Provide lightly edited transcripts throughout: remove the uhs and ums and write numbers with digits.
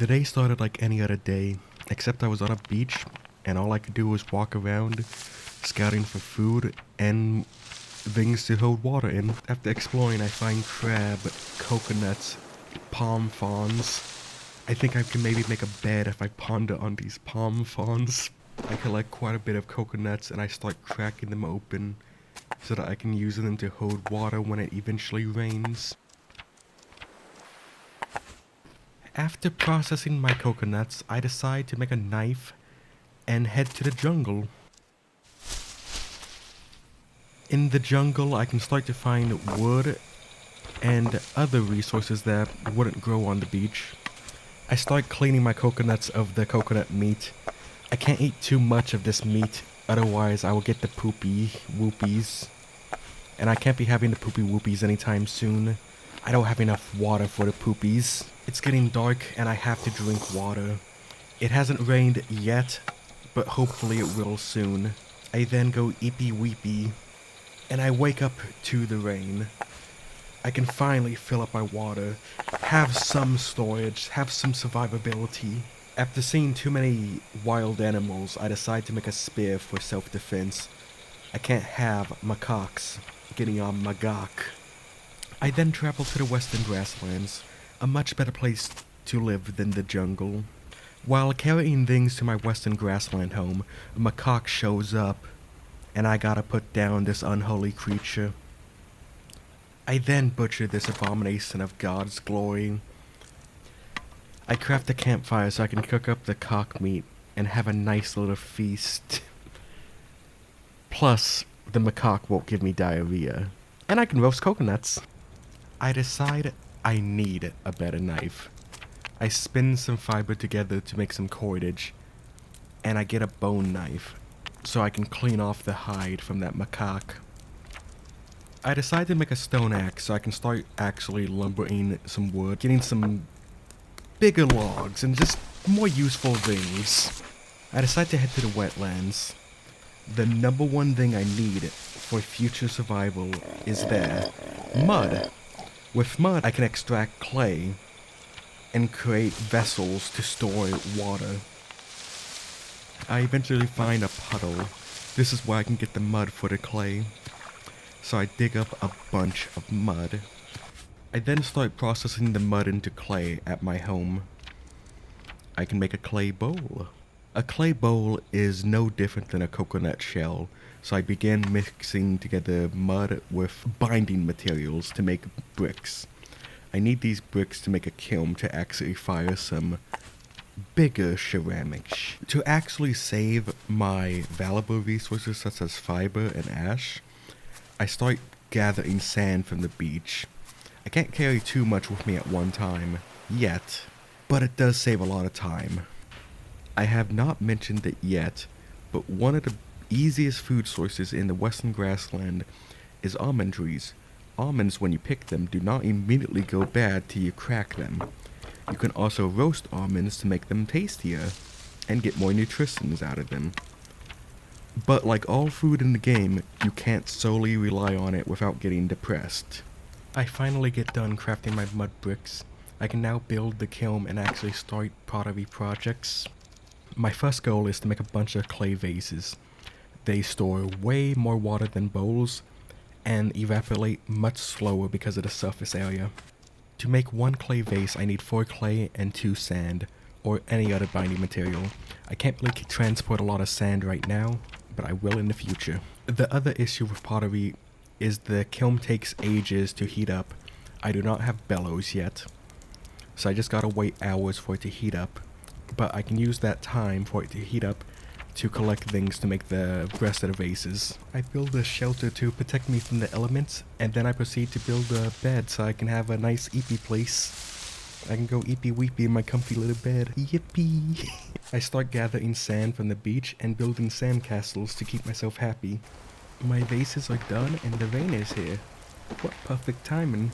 The day started like any other day, except I was on a beach, and all I could do was walk around, scouting for food and things to hold water in. After exploring, I find crab, coconuts, palm fronds. I think I can maybe make a bed if I ponder on these palm fronds. I collect quite a bit of coconuts and I start cracking them open so that I can use them to hold water when it eventually rains. After processing my coconuts, I decide to make a knife and head to the jungle. In the jungle, I can start to find wood and other resources that wouldn't grow on the beach. I start cleaning my coconuts of the coconut meat. I can't eat too much of this meat, otherwise I will get the poopy whoopies. And I can't be having the poopy whoopies anytime soon. I don't have enough water for the poopies. It's getting dark and I have to drink water. It hasn't rained yet, but hopefully it will soon. I then go eepy weepy, and I wake up to the rain. I can finally fill up my water, have some storage, have some survivability. After seeing too many wild animals, I decide to make a spear for self-defense. I can't have macaques getting on my gawk. I then travel to the western grasslands, a much better place to live than the jungle. While carrying things to my western grassland home, a macaque shows up, and I gotta put down this unholy creature. I then butcher this abomination of God's glory. I craft a campfire so I can cook up the cock meat and have a nice little feast. Plus, the macaque won't give me diarrhea, and I can roast coconuts. I decide I need a better knife. I spin some fiber together to make some cordage, and I get a bone knife so I can clean off the hide from that macaque. I decide to make a stone axe so I can start actually lumbering some wood, getting some bigger logs and just more useful things. I decide to head to the wetlands. The number one thing I need for future survival is mud. With mud, I can extract clay and create vessels to store water. I eventually find a puddle. This is where I can get the mud for the clay. So I dig up a bunch of mud. I then start processing the mud into clay at my home. I can make a clay bowl. A clay bowl is no different than a coconut shell, so I began mixing together mud with binding materials to make bricks. I need these bricks to make a kiln to actually fire some bigger ceramics. To actually save my valuable resources such as fiber and ash, I start gathering sand from the beach. I can't carry too much with me at one time, yet, but it does save a lot of time. I have not mentioned it yet, but one of the easiest food sources in the western grassland is almond trees. Almonds, when you pick them, do not immediately go bad till you crack them. You can also roast almonds to make them tastier and get more nutritions out of them. But like all food in the game, you can't solely rely on it without getting depressed. I finally get done crafting my mud bricks. I can now build the kiln and actually start pottery projects. My first goal is to make a bunch of clay vases. They store way more water than bowls and evaporate much slower because of the surface area. To make one clay vase, I need 4 clay and 2 sand, or any other binding material. I can't really transport a lot of sand right now, but I will in the future. The other issue with pottery is the kiln takes ages to heat up. I do not have bellows yet, so I just gotta wait hours for it to heat up. But I can use that time for it to heat up to collect things to make the rest of the vases. I build a shelter to protect me from the elements, and then I proceed to build a bed so I can have a nice eepy place. I can go eepy weepy in my comfy little bed. Yippee! I start gathering sand from the beach and building sand castles to keep myself happy. My vases are done and the rain is here. What perfect timing.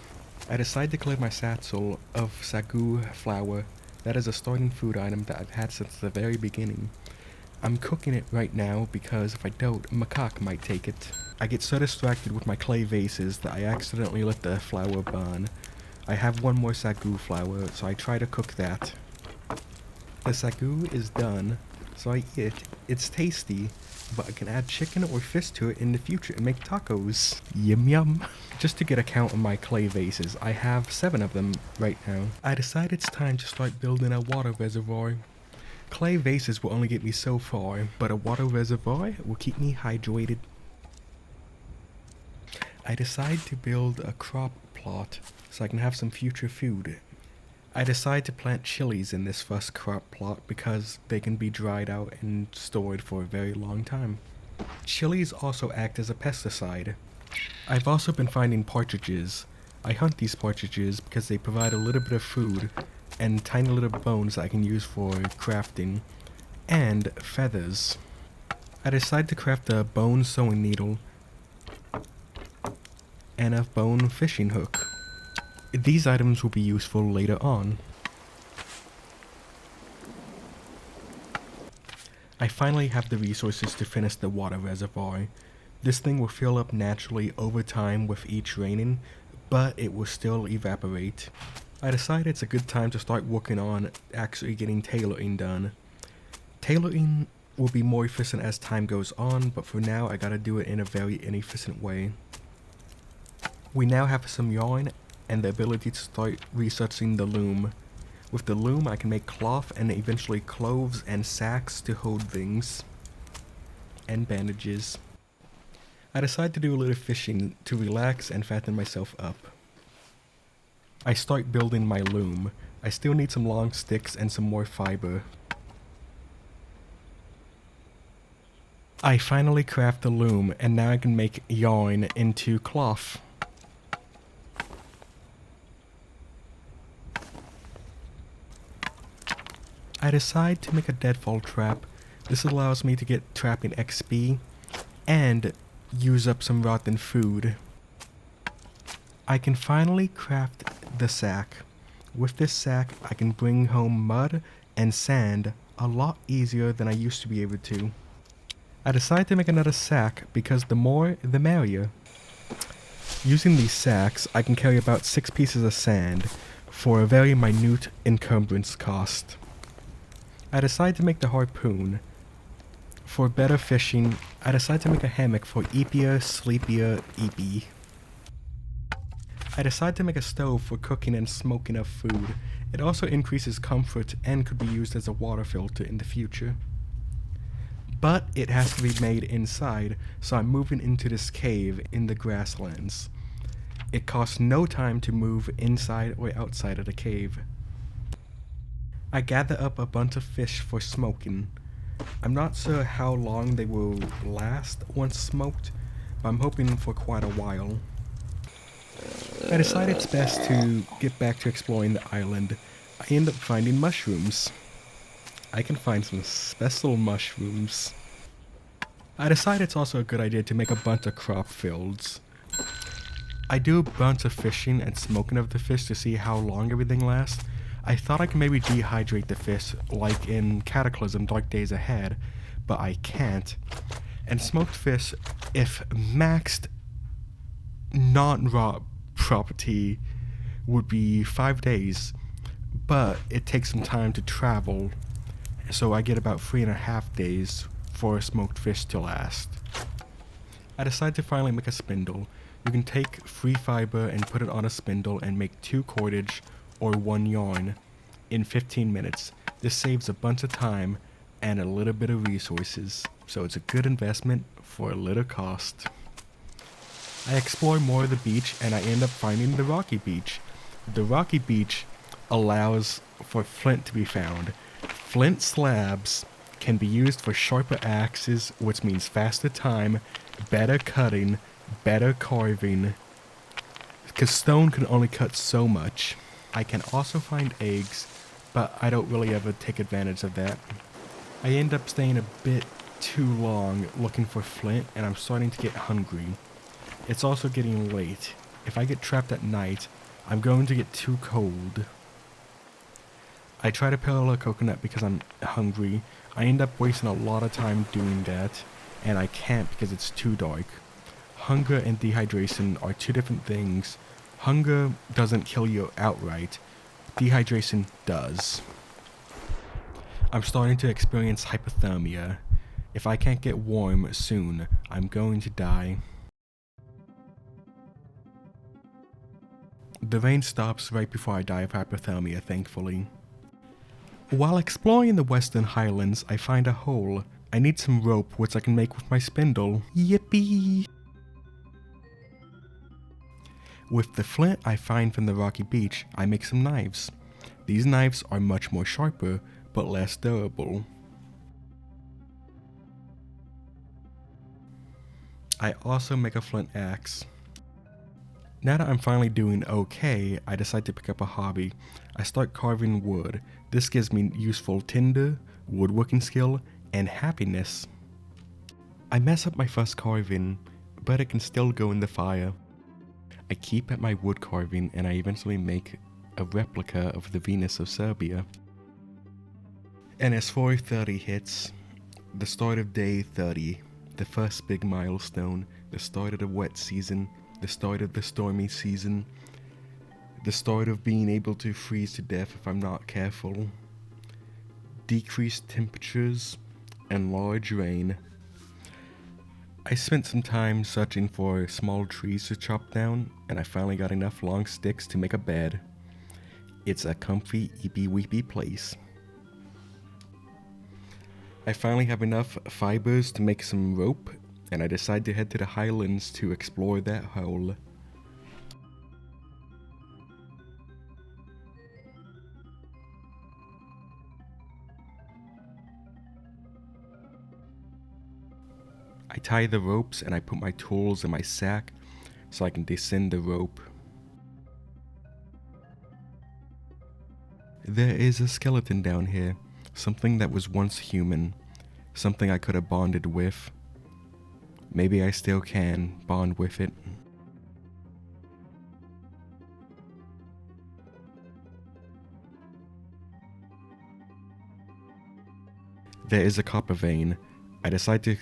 I decide to clear my satchel of sagu flour. That is a starting food item that I've had since the very beginning. I'm cooking it right now because if I don't, a macaque might take it. I get so distracted with my clay vases that I accidentally let the flour burn. I have one more sagu flour, so I try to cook that. The sagu is done, so I eat it. It's tasty, but I can add chicken or fish to it in the future and make tacos. Yum yum. Just to get a count on my clay vases, I have 7 of them right now. I decided it's time to start building a water reservoir. Clay vases will only get me so far, but a water reservoir will keep me hydrated. I decide to build a crop plot so I can have some future food. I decide to plant chilies in this first crop plot because they can be dried out and stored for a very long time. Chilies also act as a pesticide. I've also been finding partridges. I hunt these partridges because they provide a little bit of food and tiny little bones that I can use for crafting, and feathers. I decide to craft a bone sewing needle and a bone fishing hook. These items will be useful later on. I finally have the resources to finish the water reservoir. This thing will fill up naturally over time with each raining, but it will still evaporate. I decided it's a good time to start working on actually getting tailoring done. Tailoring will be more efficient as time goes on, but for now I gotta do it in a very inefficient way. We now have some yarn and the ability to start researching the loom. With the loom I can make cloth and eventually clothes and sacks to hold things. And bandages. I decide to do a little fishing to relax and fatten myself up. I start building my loom. I still need some long sticks and some more fiber. I finally craft the loom and now I can make yarn into cloth. I decide to make a deadfall trap. This allows me to get trapping XP and use up some rotten food. I can finally craft the sack. With this sack, I can bring home mud and sand a lot easier than I used to be able to. I decide to make another sack because the more, the merrier. Using these sacks, I can carry about 6 pieces of sand for a very minute encumbrance cost. I decide to make the harpoon. For better fishing, I decide to make a hammock for eepier, sleepier, eepy. I decide to make a stove for cooking and smoking of food. It also increases comfort and could be used as a water filter in the future. But it has to be made inside, so I'm moving into this cave in the grasslands. It costs no time to move inside or outside of the cave. I gather up a bunch of fish for smoking. I'm not sure how long they will last once smoked, but I'm hoping for quite a while. I decide it's best to get back to exploring the island. I end up finding mushrooms. I can find some special mushrooms. I decide it's also a good idea to make a bunch of crop fields. I do a bunch of fishing and smoking of the fish to see how long everything lasts. I thought I could maybe dehydrate the fish like in Cataclysm Dark Days Ahead, but I can't. And smoked fish, if maxed non-raw property, would be 5 days, but it takes some time to travel, so I get about 3.5 days for a smoked fish to last. I decide to finally make a spindle. You can take free fiber and put it on a spindle and make 2 cordage or 1 yarn in 15 minutes. This saves a bunch of time and a little bit of resources, so it's a good investment for a little cost. I explore more of the beach and I end up finding the rocky beach. The rocky beach allows for flint to be found. Flint slabs can be used for sharper axes, which means faster time, better cutting, better carving, because stone can only cut so much. I can also find eggs, but I don't really ever take advantage of that. I end up staying a bit too long looking for flint and I'm starting to get hungry. It's also getting late. If I get trapped at night, I'm going to get too cold. I try to peel a coconut because I'm hungry. I end up wasting a lot of time doing that, and I can't because it's too dark. Hunger and dehydration are 2 different things. Hunger doesn't kill you outright. Dehydration does. I'm starting to experience hypothermia. If I can't get warm soon, I'm going to die. The rain stops right before I die of hypothermia, thankfully. While exploring the Western Highlands, I find a hole. I need some rope, which I can make with my spindle. Yippee! With the flint I find from the rocky beach, I make some knives. These knives are much more sharper, but less durable. I also make a flint axe. Now that I'm finally doing okay, I decide to pick up a hobby. I start carving wood. This gives me useful tinder, woodworking skill, and happiness. I mess up my first carving, but it can still go in the fire. I keep at my wood carving and I eventually make a replica of the Venus of Serbia. And as 4:30 hits, the start of day 30, the first big milestone, the start of the wet season, the start of the stormy season, the start of being able to freeze to death if I'm not careful, decreased temperatures, and large rain. I spent some time searching for small trees to chop down, and I finally got enough long sticks to make a bed. It's a comfy, eepy-weepy place. I finally have enough fibers to make some rope, and I decide to head to the highlands to explore that hole. I tie the ropes and I put my tools in my sack so I can descend the rope. There is a skeleton down here, something that was once human, something I could have bonded with. Maybe I still can bond with it. There is a copper vein. I decide to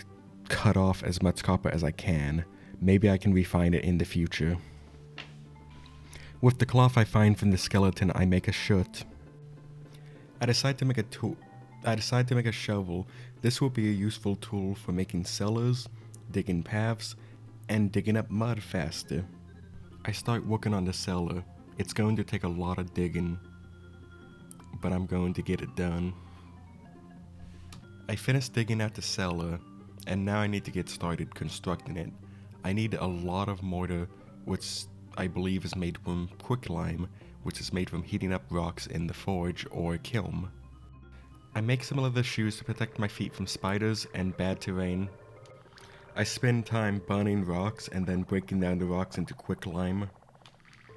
cut off as much copper as I can. Maybe I can refine it in the future. With the cloth I find from the skeleton, I make a shirt. I decide to make a shovel. This will be a useful tool for making cellars, digging paths, and digging up mud faster. I start working on the cellar. It's going to take a lot of digging, but I'm going to get it done. I finished digging out the cellar, and now I need to get started constructing it. I need a lot of mortar, which I believe is made from quicklime, which is made from heating up rocks in the forge or kiln. I make some leather shoes to protect my feet from spiders and bad terrain. I spend time burning rocks and then breaking down the rocks into quicklime.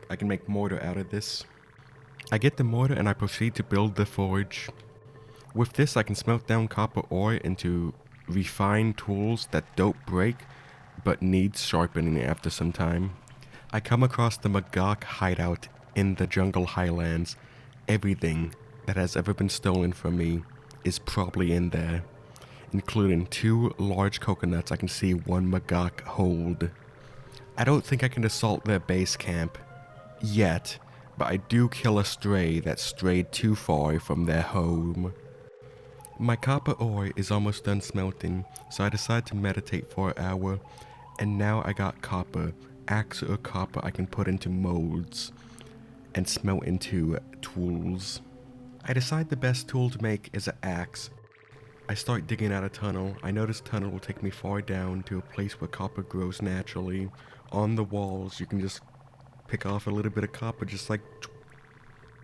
I can make mortar out of this. I get the mortar and I proceed to build the forge. With this I can smelt down copper ore into refined tools that don't break, but need sharpening after some time. I come across the Magok hideout in the jungle highlands. Everything that has ever been stolen from me is probably in there, including 2 large coconuts I can see one Magok hold. I don't think I can assault their base camp yet, but I do kill a stray that strayed too far from their home. My copper ore is almost done smelting, so I decide to meditate for an hour, and now I got copper, actual copper I can put into molds and smelt into tools. I decide the best tool to make is an axe. I start digging out a tunnel. I know this tunnel will take me far down to a place where copper grows naturally. On the walls, you can just pick off a little bit of copper, just like...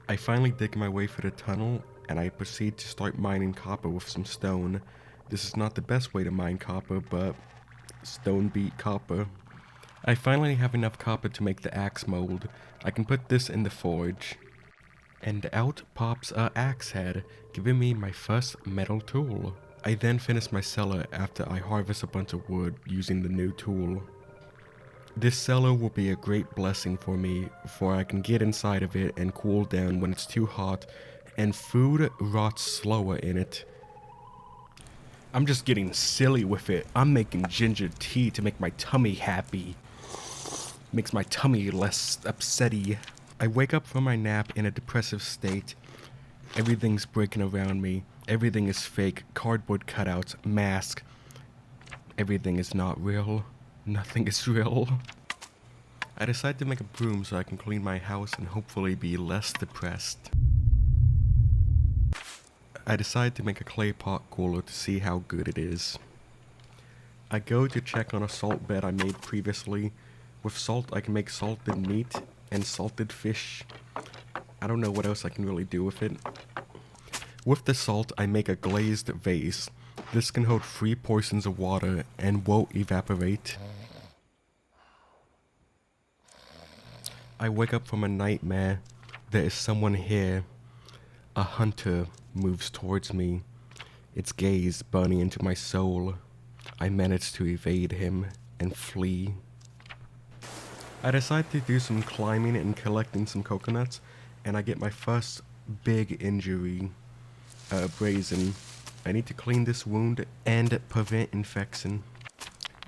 I finally dig my way through the tunnel, and I proceed to start mining copper with some stone. This is not the best way to mine copper, but stone beat copper. I finally have enough copper to make the axe mold. I can put this in the forge. And out pops a axe head, giving me my first metal tool. I then finish my cellar after I harvest a bunch of wood using the new tool. This cellar will be a great blessing for me, for I can get inside of it and cool down when it's too hot, and food rots slower in it. I'm just getting silly with it. I'm making ginger tea to make my tummy happy. Makes my tummy less upsetty. I wake up from my nap in a depressive state. Everything's breaking around me. Everything is fake, cardboard cutouts, mask. Everything is not real. Nothing is real. I decide to make a broom so I can clean my house and hopefully be less depressed. I decide to make a clay pot cooler to see how good it is. I go to check on a salt bed I made previously. With salt I can make salted meat and salted fish. I don't know what else I can really do with it. With the salt I make a glazed vase. This can hold 3 portions of water and won't evaporate. I wake up from a nightmare. There is someone here. A hunter moves towards me, its gaze burning into my soul. I manage to evade him and flee. I decide to do some climbing and collecting some coconuts, and I get my first big injury, abrasion. I need to clean this wound and prevent infection.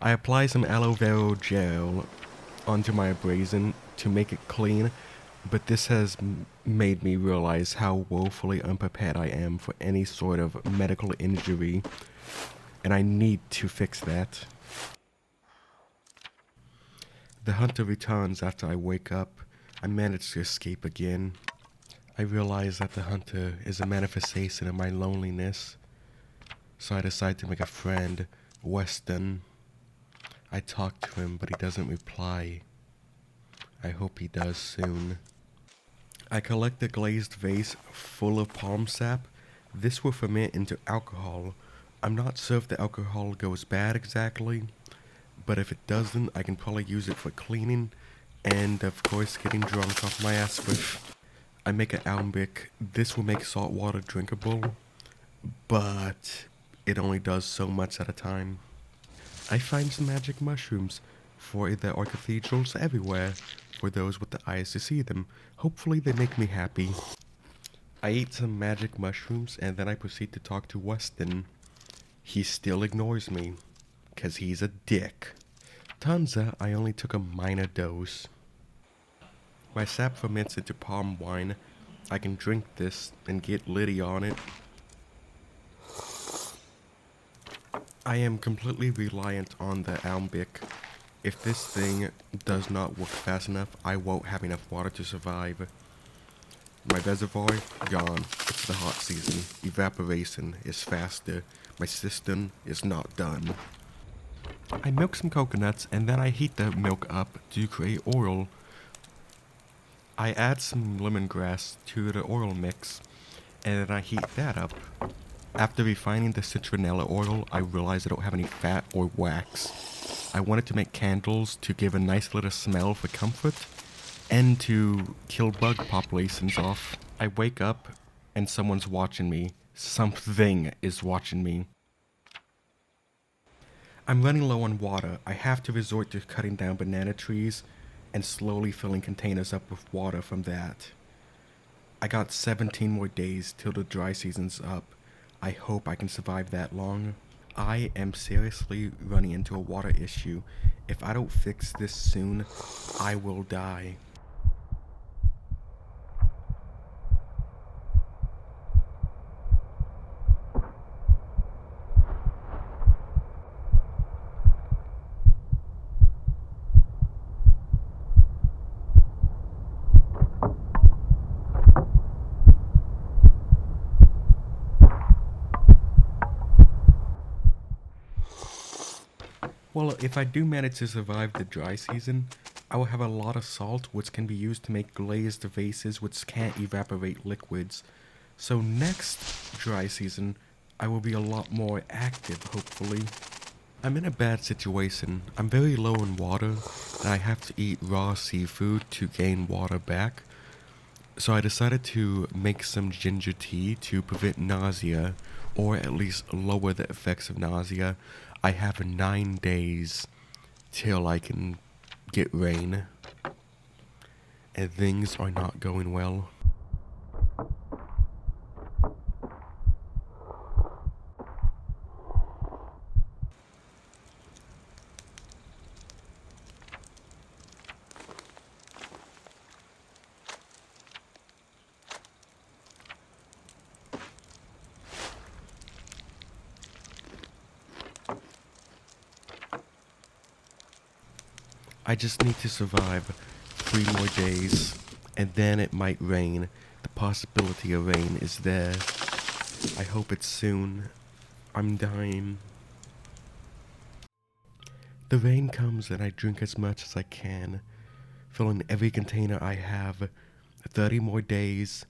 I apply some aloe vera gel onto my abrasion to make it clean, but this has made me realize how woefully unprepared I am for any sort of medical injury, and I need to fix that. The hunter returns after I wake up. I manage to escape again. I realize that the hunter is a manifestation of my loneliness, so I decide to make a friend, Weston. I talk to him, but he doesn't reply. I hope he does soon. I collect a glazed vase full of palm sap. This will ferment into alcohol. I'm not sure if the alcohol goes bad exactly, but if it doesn't, I can probably use it for cleaning and, of course, getting drunk off my ass with. I make an alembic. This will make salt water drinkable, but it only does so much at a time. I find some magic mushrooms, for there are cathedrals everywhere, for those with the eyes to see them. Hopefully they make me happy. I eat some magic mushrooms and then I proceed to talk to Weston. He still ignores me, 'cause he's a dick. Turns out I only took a minor dose. My sap ferments into palm wine. I can drink this and get litty on it. I am completely reliant on the alembic. If this thing does not work fast enough, I won't have enough water to survive. My reservoir, gone. It's the hot season. Evaporation is faster. My system is not done. I milk some coconuts and then I heat the milk up to create oil. I add some lemongrass to the oil mix and then I heat that up. After refining the citronella oil, I realize I don't have any fat or wax. I wanted to make candles to give a nice little smell for comfort and to kill bug populations off. I wake up and someone's watching me. Something is watching me. I'm running low on water. I have to resort to cutting down banana trees and slowly filling containers up with water from that. I got 17 more days till the dry season's up. I hope I can survive that long. I am seriously running into a water issue. If I don't fix this soon, I will die. Well, if I do manage to survive the dry season, I will have a lot of salt which can be used to make glazed vases which can't evaporate liquids. So next dry season, I will be a lot more active, hopefully. I'm in a bad situation. I'm very low in water, and I have to eat raw seafood to gain water back. So I decided to make some ginger tea to prevent nausea, or at least lower the effects of nausea. I have 9 days till I can get rain, and things are not going well. I just need to survive 3 more days, and then it might rain. The possibility of rain is there. I hope it's soon. I'm dying. The rain comes and I drink as much as I can, filling every container I have. 30 more days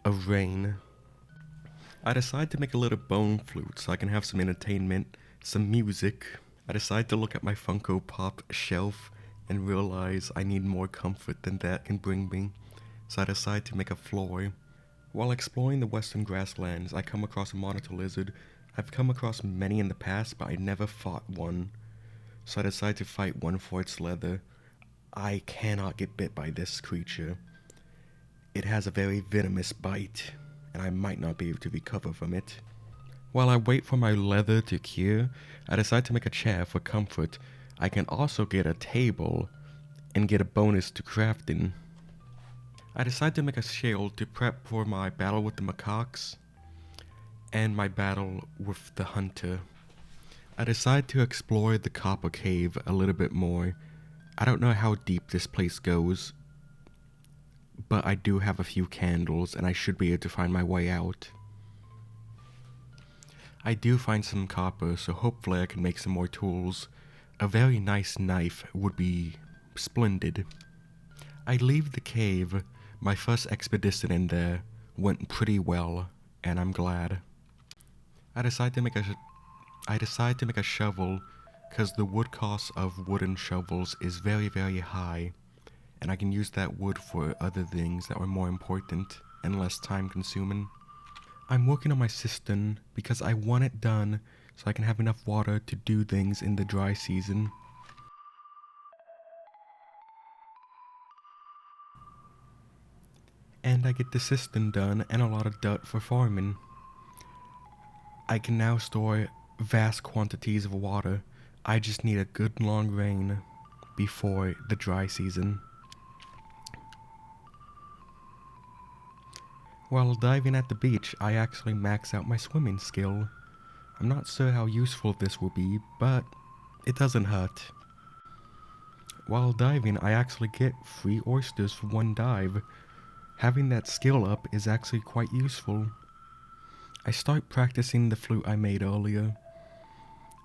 of rain. I decide to make a little bone flute so I can have some entertainment, some music. I decide to look at my Funko Pop shelf and realize I need more comfort than that can bring me, so I decide to make a floor. While exploring the western grasslands, I come across a monitor lizard. I've come across many in the past, but I never fought one, so I decide to fight one for its leather. I cannot get bit by this creature. It has a very venomous bite, and I might not be able to recover from it. While I wait for my leather to cure, I decide to make a chair for comfort. I can also get a table and get a bonus to crafting. I decide to make a shield to prep for my battle with the macaques and my battle with the hunter. I decide to explore the copper cave a little bit more. I don't know how deep this place goes, but I do have a few candles and I should be able to find my way out. I do find some copper, so hopefully I can make some more tools. A very nice knife would be splendid. I leave the cave. My first expedition in there went pretty well, and I'm glad. I decide to make a shovel, because the wood cost of wooden shovels is very, very high, and I can use that wood for other things that are more important and less time consuming. I'm working on my cistern because I want it done so I can have enough water to do things in the dry season. And I get the cistern done and a lot of dirt for farming. I can now store vast quantities of water. I just need a good long rain before the dry season. While diving at the beach, I actually max out my swimming skill. I'm not sure how useful this will be, but it doesn't hurt. While diving, I actually get free oysters for one dive. Having that skill up is actually quite useful. I start practicing the flute I made earlier.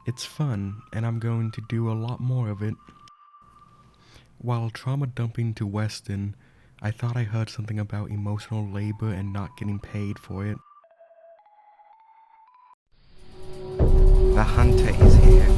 It's fun, and I'm going to do a lot more of it. While trauma dumping to Weston, I thought I heard something about emotional labor and not getting paid for it. The hunter is here.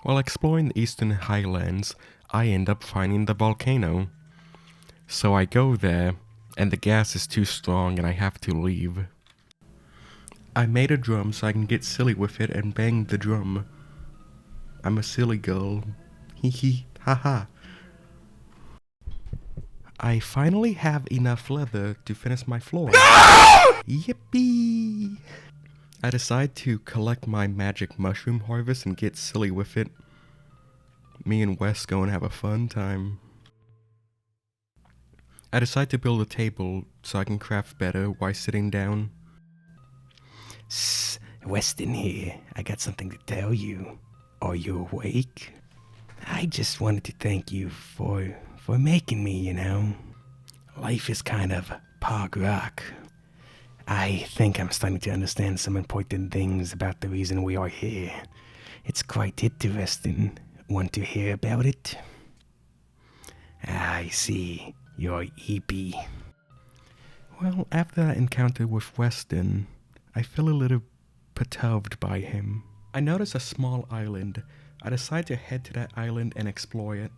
While exploring the eastern highlands, I end up finding the volcano. So I go there, and the gas is too strong and I have to leave. I made a drum so I can get silly with it and bang the drum. I'm a silly girl. Hee hee, ha ha. I finally have enough leather to finish my floor. No! Yippee! I decide to collect my magic mushroom harvest and get silly with it. Me and Wes go and have a fun time. I decide to build a table so I can craft better while sitting down. Sss, Weston here. I got something to tell you. Are you awake? I just wanted to thank you for making me, you know. Life is kind of pog rock. I think I'm starting to understand some important things about the reason we are here. It's quite interesting. Want to hear about it? I see. You're EP. Well, after that encounter with Weston, I feel a little perturbed by him. I notice a small island. I decide to head to that island and explore it.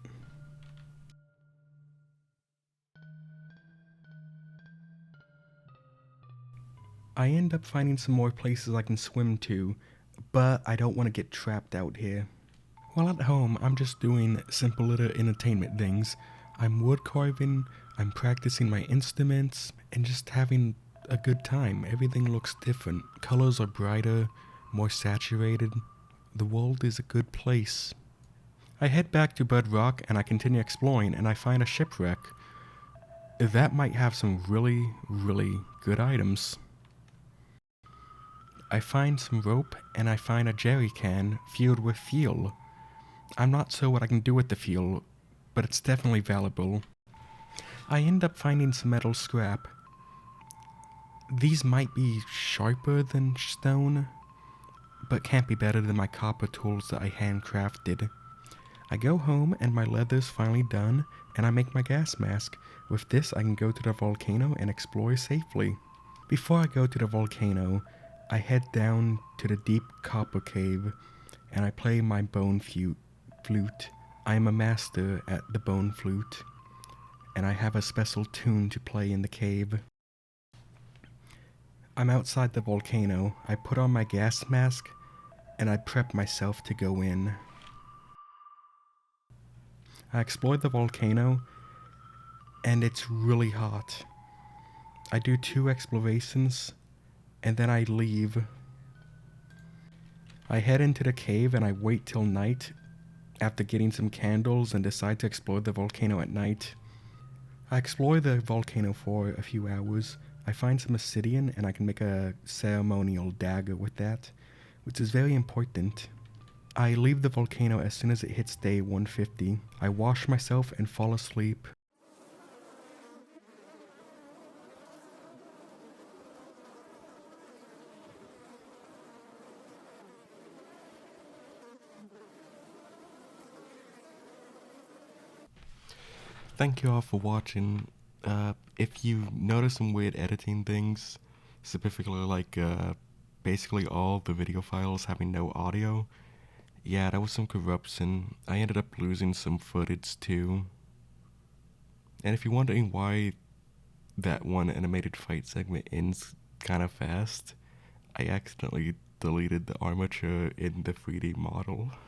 I end up finding some more places I can swim to, but I don't want to get trapped out here. While at home, I'm just doing simple little entertainment things. I'm wood carving, I'm practicing my instruments, and just having a good time. Everything looks different. Colors are brighter, more saturated. The world is a good place. I head back to Bud Rock and I continue exploring and I find a shipwreck. That might have some really, really good items. I find some rope and I find a jerry can filled with fuel. I'm not sure what I can do with the fuel, but it's definitely valuable. I end up finding some metal scrap. These might be sharper than stone, but can't be better than my copper tools that I handcrafted. I go home and my leather's finally done, and I make my gas mask. With this, I can go to the volcano and explore safely. Before I go to the volcano, I head down to the deep copper cave, and I play my bone flute. I am a master at the bone flute, and I have a special tune to play in the cave. I'm outside the volcano. I put on my gas mask, and I prep myself to go in. I explore the volcano, and it's really hot. I do 2 explorations, and then I leave. I head into the cave and I wait till night after getting some candles and decide to explore the volcano at night. I explore the volcano for a few hours. I find some obsidian and I can make a ceremonial dagger with that, which is very important. I leave the volcano as soon as it hits day 150. I wash myself and fall asleep. Thank you all for watching. If you notice some weird editing things, specifically like basically all the video files having no audio, yeah, that was some corruption. I ended up losing some footage too. And if you're wondering why that one animated fight segment ends kind of fast, I accidentally deleted the armature in the 3D model.